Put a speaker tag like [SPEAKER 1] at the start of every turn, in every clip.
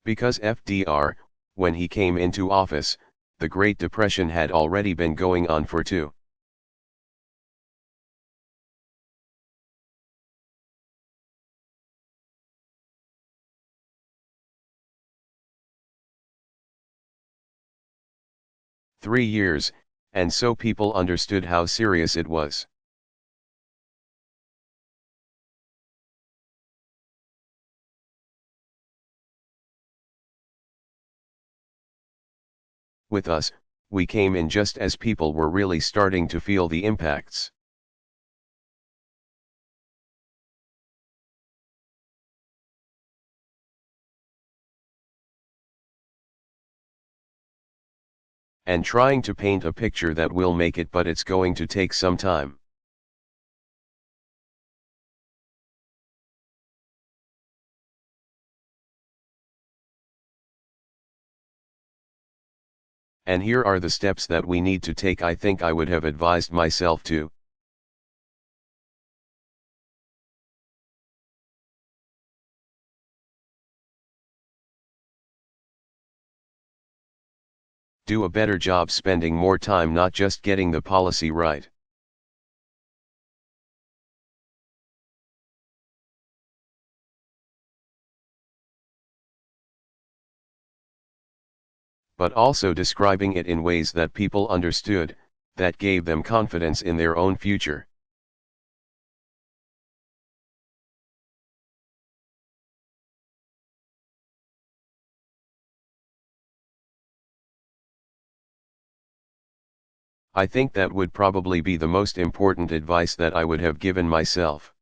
[SPEAKER 1] Because FDR, when he came into office, the Great Depression had already been going on for 3 years, and so people understood how serious it was. With us, we came in just as people were really starting to feel the impacts. And trying to paint a picture that will make it, but it's going to take some time. And here are the steps that we need to take. I think I would have advised myself to. Do a better job spending more time not just getting the policy right. But also describing it in ways that people understood, that gave them confidence in their own future. I think that would probably be the most important advice that I would have given myself.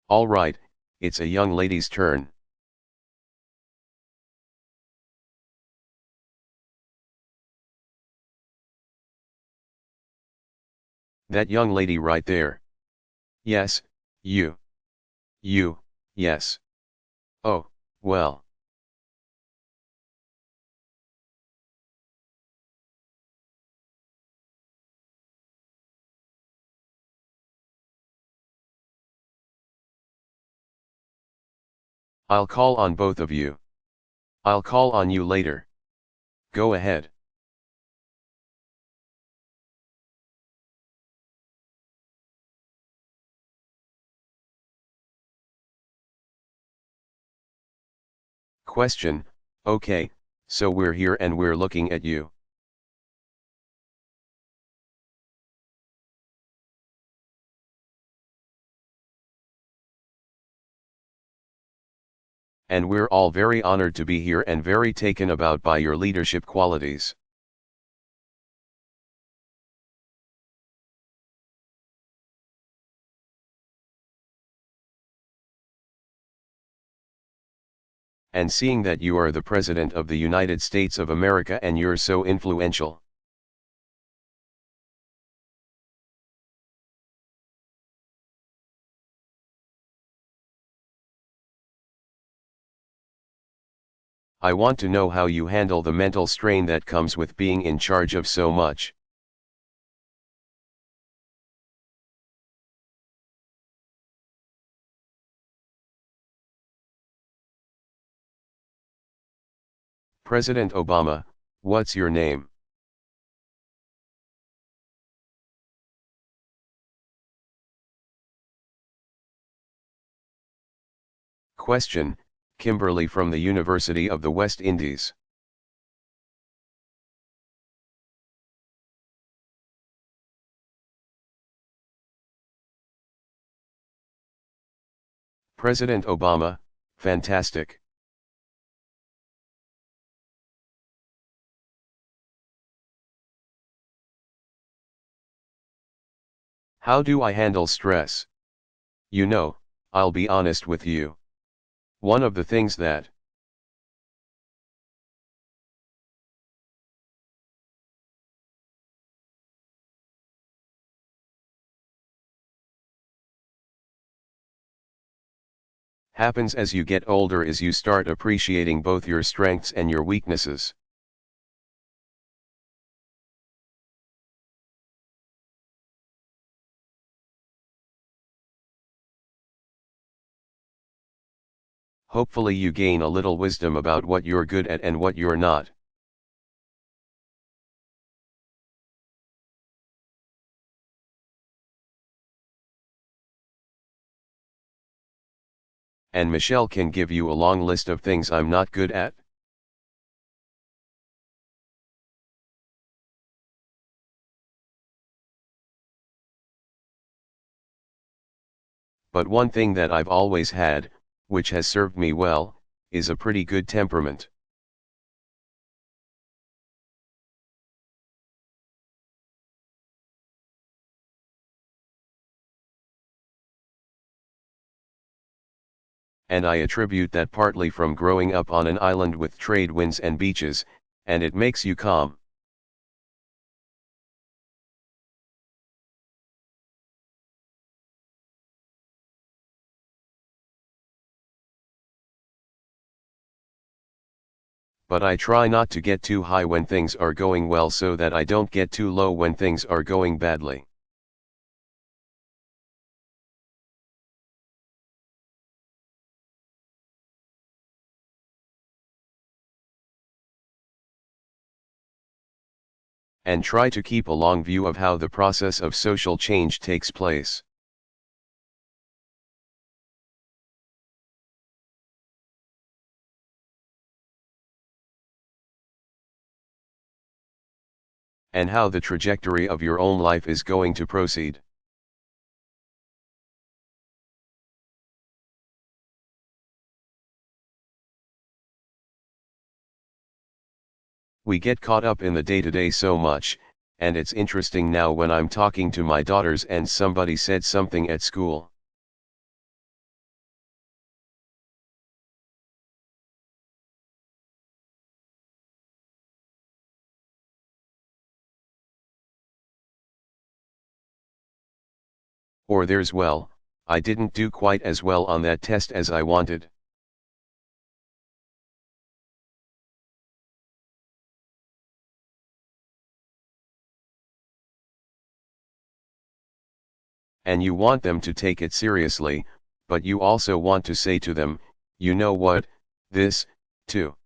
[SPEAKER 1] All right, it's a young lady's turn. That young lady right there. Yes, you. You, yes. Oh, well. I'll call on both of you. I'll call on you later. Go ahead. Question, okay, so we're here and we're looking at you. And we're all very honored to be here and very taken aback by your leadership qualities. And seeing that you are the President of the United States of America and you're so influential. I want to know how you handle the mental strain that comes with being in charge of so much. President Obama, what's your name? Question, Kimberly from the University of the West Indies. President Obama, fantastic. How do I handle stress? You know, I'll be honest with you. One of the things that happens as you get older is you start appreciating both your strengths and your weaknesses. hopefully you gain a little wisdom about what you're good at and what you're not. And Michelle can give you a long list of things I'm not good at. But one thing that I've always had, which has served me well, is a pretty good temperament. And I attribute that partly from growing up on an island with trade winds and beaches, and it makes you calm. But I try not to get too high when things are going well so that I don't get too low when things are going badly. And try to keep a long view of how the process of social change takes place. And how the trajectory of your own life is going to proceed. We get caught up in the day-to-day so much, and it's interesting now when I'm talking to my daughters and somebody said something at school. Or there's, well, I didn't do quite as well on that test as I wanted. And you want them to take it seriously, but you also want to say to them, you know what, this, too.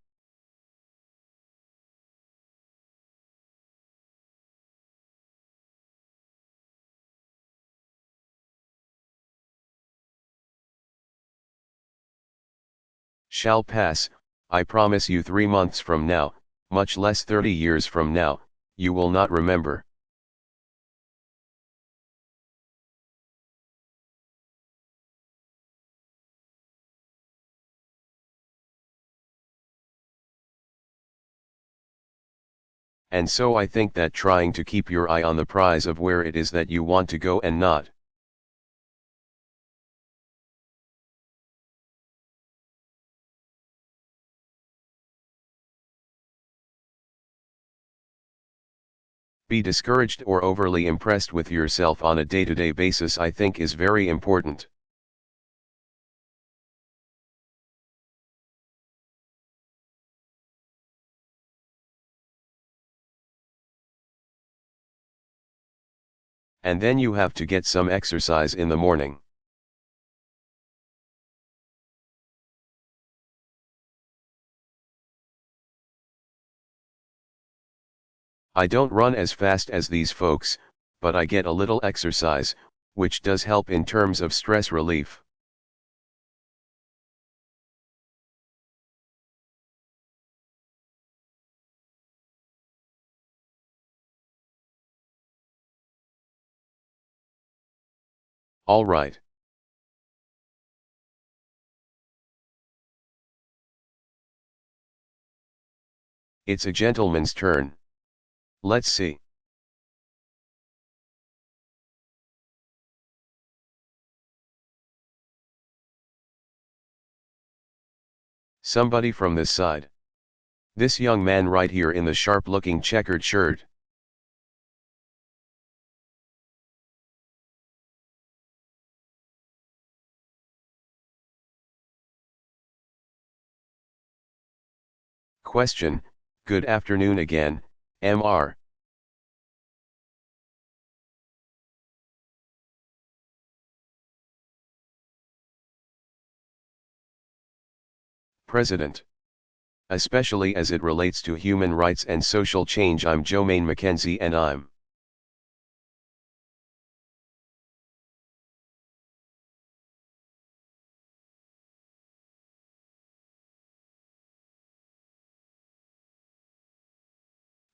[SPEAKER 1] Shall pass, I promise you 3 months from now, much less 30 years from now, you will not remember. And so I think that trying to keep your eye on the prize of where it is that you want to go and not be discouraged or overly impressed with yourself on a day-to-day basis, I think is very important. And then you have to get some exercise in the morning. I don't run as fast as these folks, but I get a little exercise, which does help in terms of stress relief. All right. It's a gentleman's turn. Let's see. Somebody from this side. This young man right here in the sharp-looking checkered shirt. Question, good afternoon again, Mr. President. Especially as it relates to human rights and social change. I'm Jomaine Mackenzie and I'm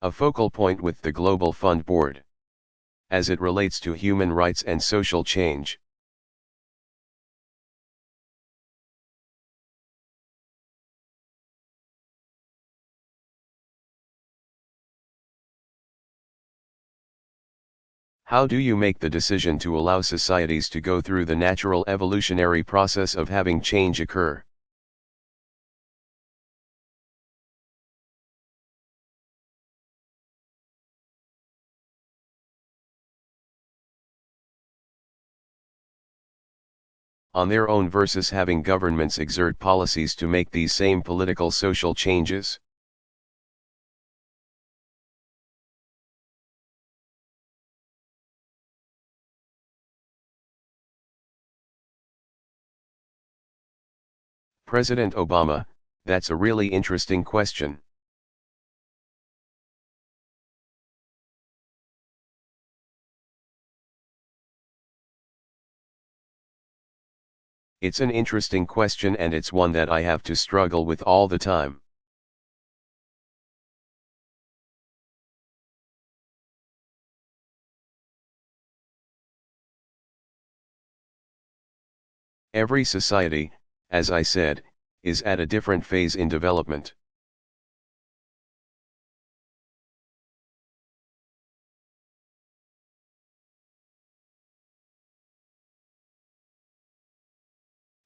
[SPEAKER 1] a focal point with the Global Fund Board. As it relates to human rights and social change. How do you make the decision to allow societies to go through the natural evolutionary process of having change occur? On their own versus having governments exert policies to make these same political social changes? President Obama, that's a really interesting question. It's an interesting question and it's one that I have to struggle with all the time. Every society, as I said, is at a different phase in development.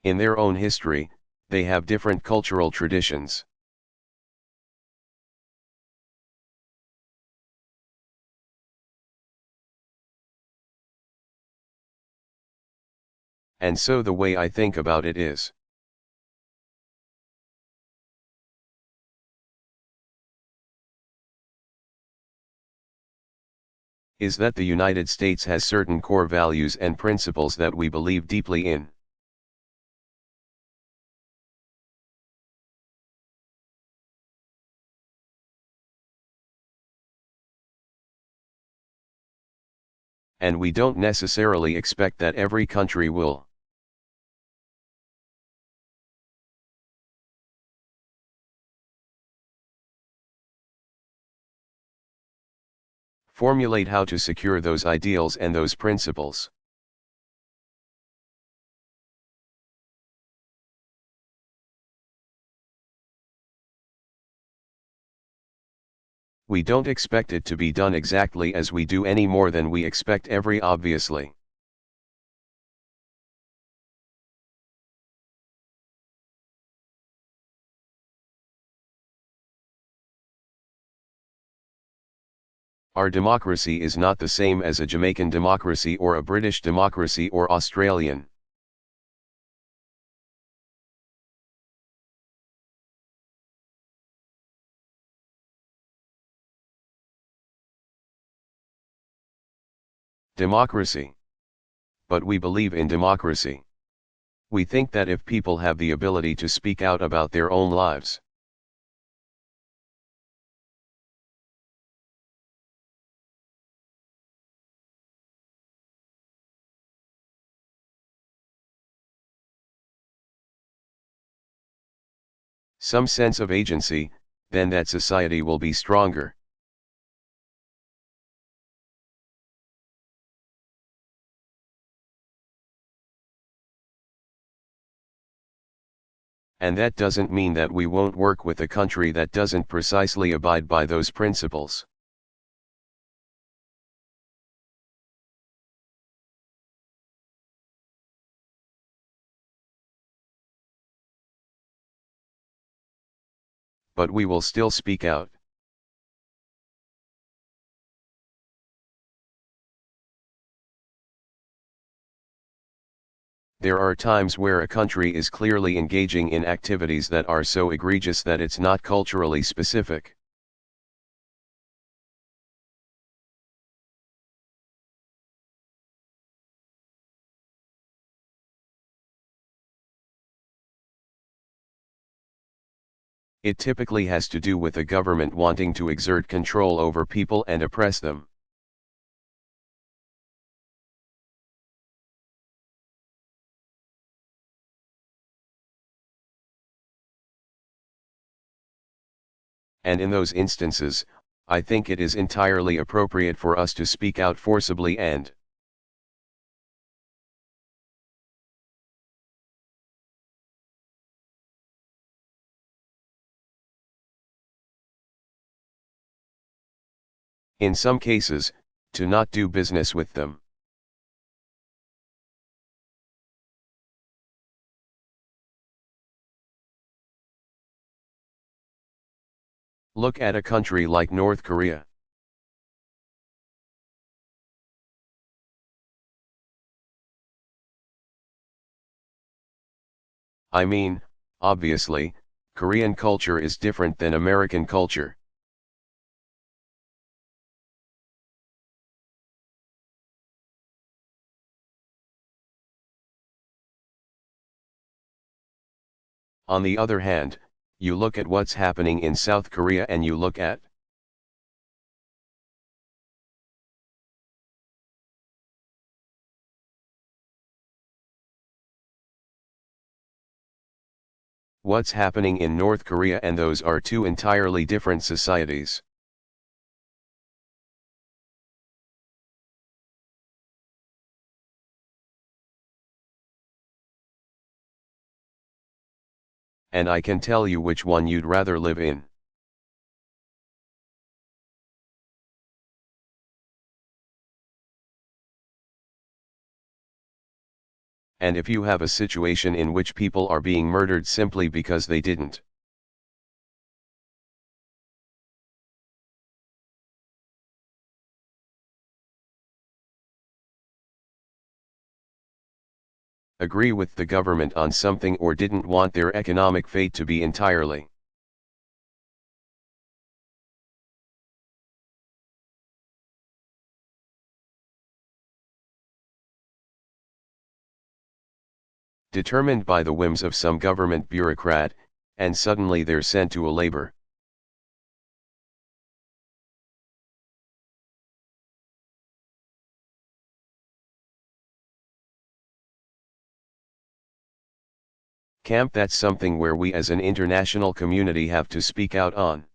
[SPEAKER 1] In their own history, they have different cultural traditions. And so the way I think about it is that the United States has certain core values and principles that we believe deeply in. And we don't necessarily expect that every country will. Formulate how to secure those ideals and those principles. We don't expect it to be done exactly as we do any more than we expect every obviously. Our democracy is not the same as a Jamaican democracy or a British democracy or Australian. Democracy. But we believe in democracy. We think that if people have the ability to speak out about their own lives, some sense of agency, then that society will be stronger. And that doesn't mean that we won't work with a country that doesn't precisely abide by those principles. But we will still speak out. There are times where a country is clearly engaging in activities that are so egregious that it's not culturally specific. It typically has to do with a government wanting to exert control over people and oppress them. And in those instances, I think it is entirely appropriate for us to speak out forcibly and in some cases, to not do business with them. Look at a country like North Korea. I mean, obviously, Korean culture is different than American culture. On the other hand, you look at what's happening in South Korea and you look at what's happening in North Korea, and those are two entirely different societies. And I can tell you which one you'd rather live in. And if you have a situation in which people are being murdered simply because they didn't agree with the government on something or didn't want their economic fate to be entirely determined by the whims of some government bureaucrat, and suddenly they're sent to a labor camp, that's something where we as an international community have to speak out on.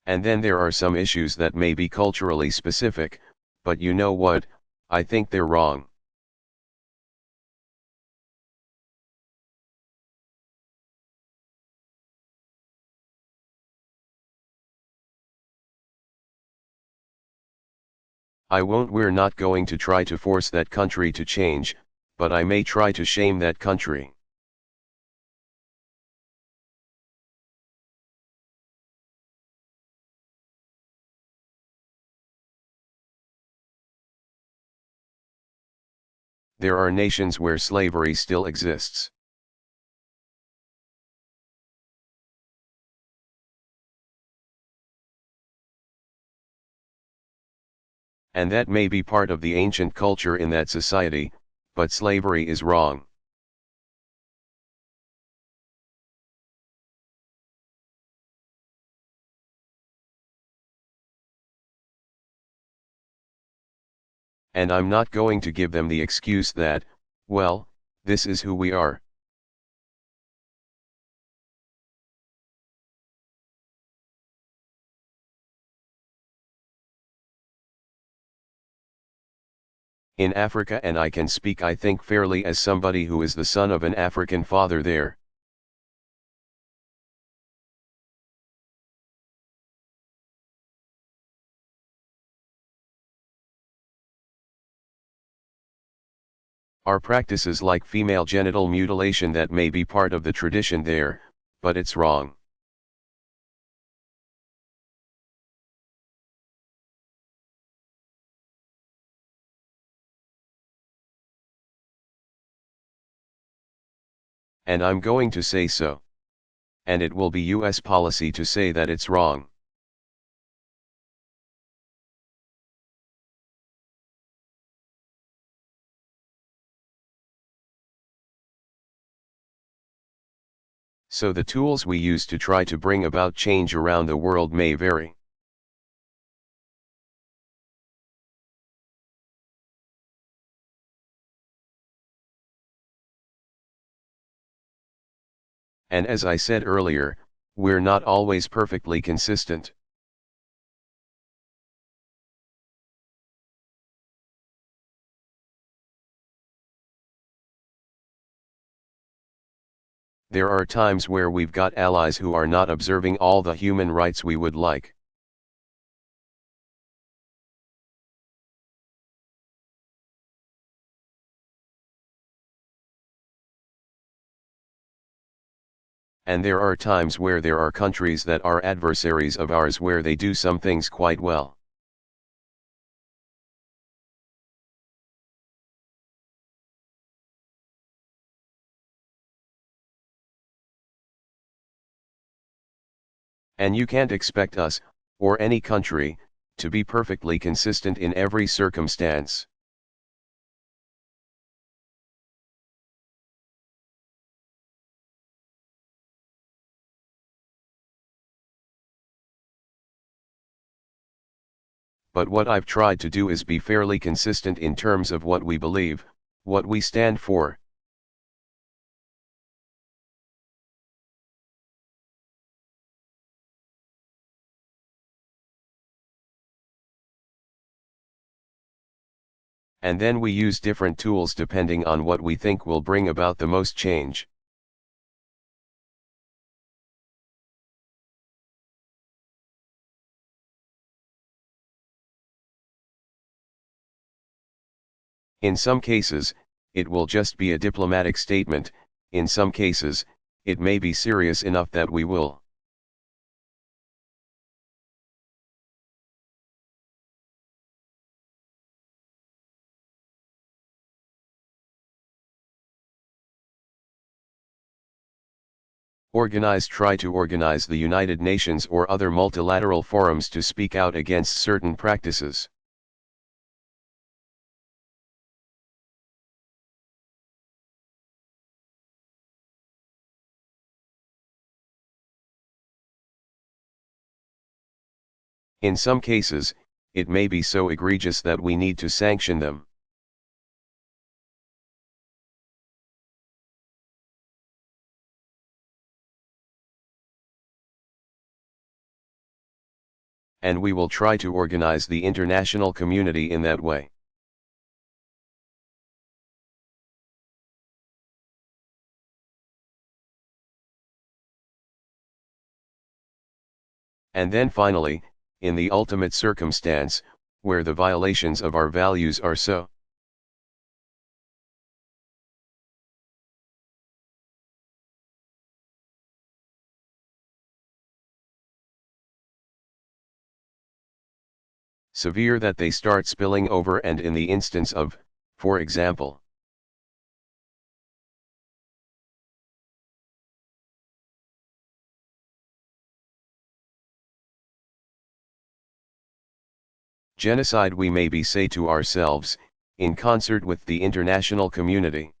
[SPEAKER 1] And then there are some issues that may be culturally specific, but you know what, I think they're wrong. We're not going to try to force that country to change, but I may try to shame that country. There are nations where slavery still exists. And that may be part of the ancient culture in that society, but slavery is wrong. And I'm not going to give them the excuse that, well, this is who we are. In Africa, and I can speak I think fairly as somebody who is the son of an African father there. Are practices like female genital mutilation that may be part of the tradition there, but it's wrong. And I'm going to say so. And it will be US policy to say that it's wrong. So the tools we use to try to bring about change around the world may vary. And as I said earlier, we're not always perfectly consistent. There are times where we've got allies who are not observing all the human rights we would like. And there are times where there are countries that are adversaries of ours where they do some things quite well. And you can't expect us, or any country, to be perfectly consistent in every circumstance. But what I've tried to do is be fairly consistent in terms of what we believe, what we stand for. And then we use different tools depending on what we think will bring about the most change. In some cases, it will just be a diplomatic statement. In some cases, it may be serious enough that we will. Try to organize the United Nations or other multilateral forums to speak out against certain practices. In some cases, it may be so egregious that we need to sanction them. And we will try to organize the international community in that way. And then finally, in the ultimate circumstance, where the violations of our values are so severe that they start spilling over, and in the instance of, for example, genocide, we may be say to ourselves, in concert with the international community,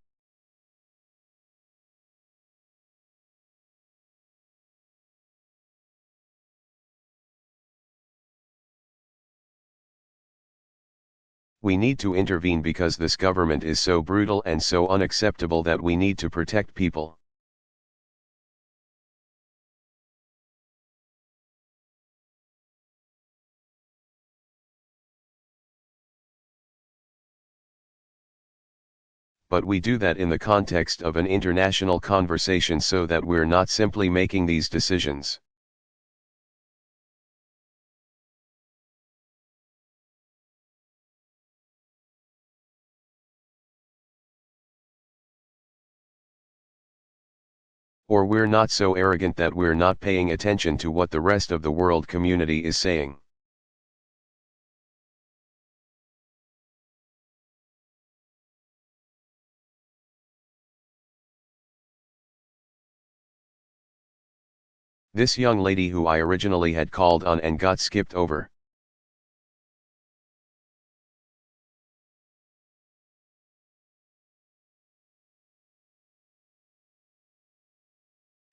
[SPEAKER 1] we need to intervene because this government is so brutal and so unacceptable that we need to protect people. But we do that in the context of an international conversation so that we're not simply making these decisions. Or we're not so arrogant that we're not paying attention to what the rest of the world community is saying. This young lady who I originally had called on and got skipped over.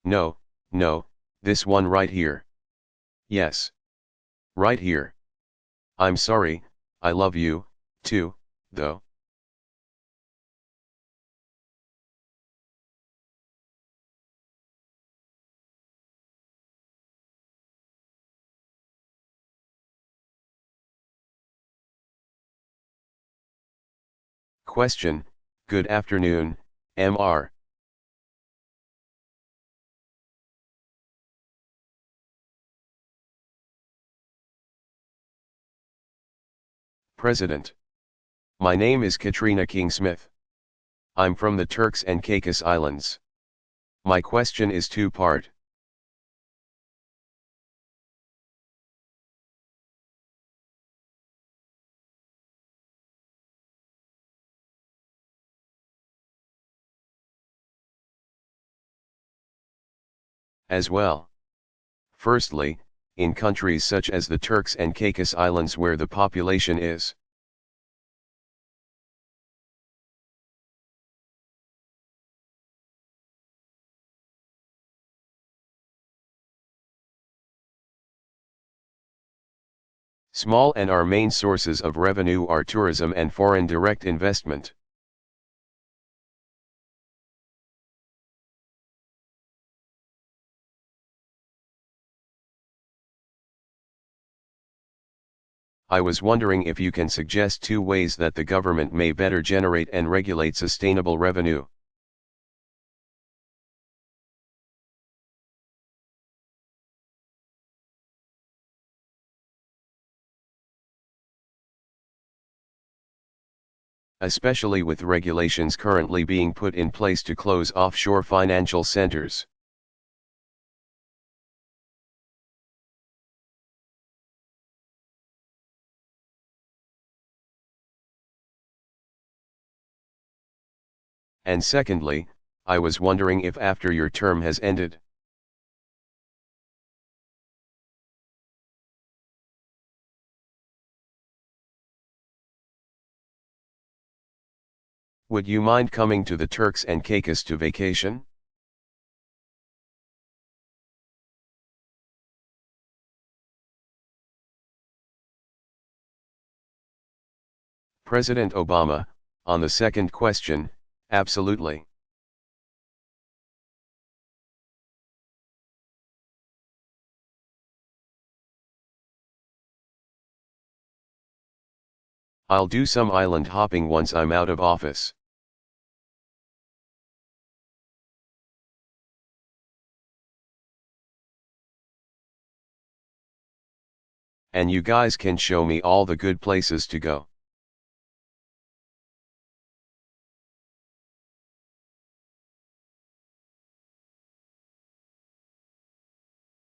[SPEAKER 1] No, no, this one right here. Yes. Right here. I'm sorry, I love you, too, though. Question, good afternoon, Mr. President. My name is Katrina King-Smith. I'm from the Turks and Caicos Islands. My question is two-part. As well. Firstly, in countries such as the Turks and Caicos Islands where the population is small and our main sources of revenue are tourism and foreign direct investment. I was wondering if you can suggest two ways that the government may better generate and regulate sustainable revenue. Especially with regulations currently being put in place to close offshore financial centers. And secondly, I was wondering if after your term has ended, would you mind coming to the Turks and Caicos to vacation? President Obama, on the second question, absolutely. I'll do some island hopping once I'm out of office. And you guys can show me all the good places to go.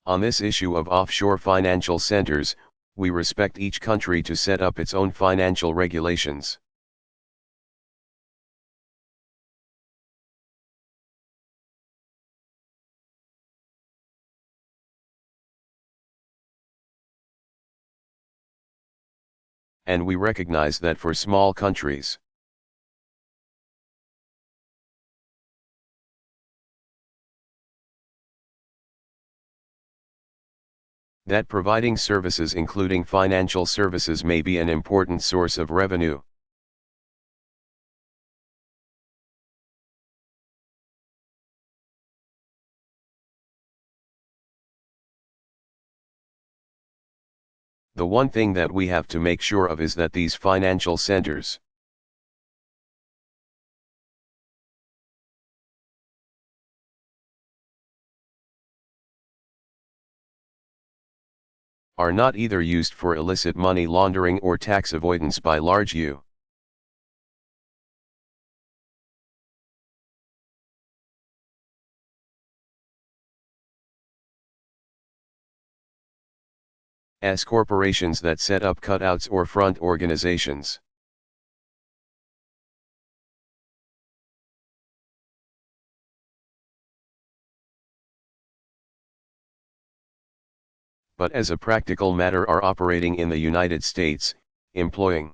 [SPEAKER 1] On this issue of offshore financial centers, we respect each country to set up its own financial regulations. And we recognize that for small countries, that providing services including financial services may be an important source of revenue. The one thing that we have to make sure of is that these financial centers are not either used for illicit money laundering or tax avoidance by large U.S. corporations that set up cutouts or front organizations. But as a practical matter are operating in the United States, employing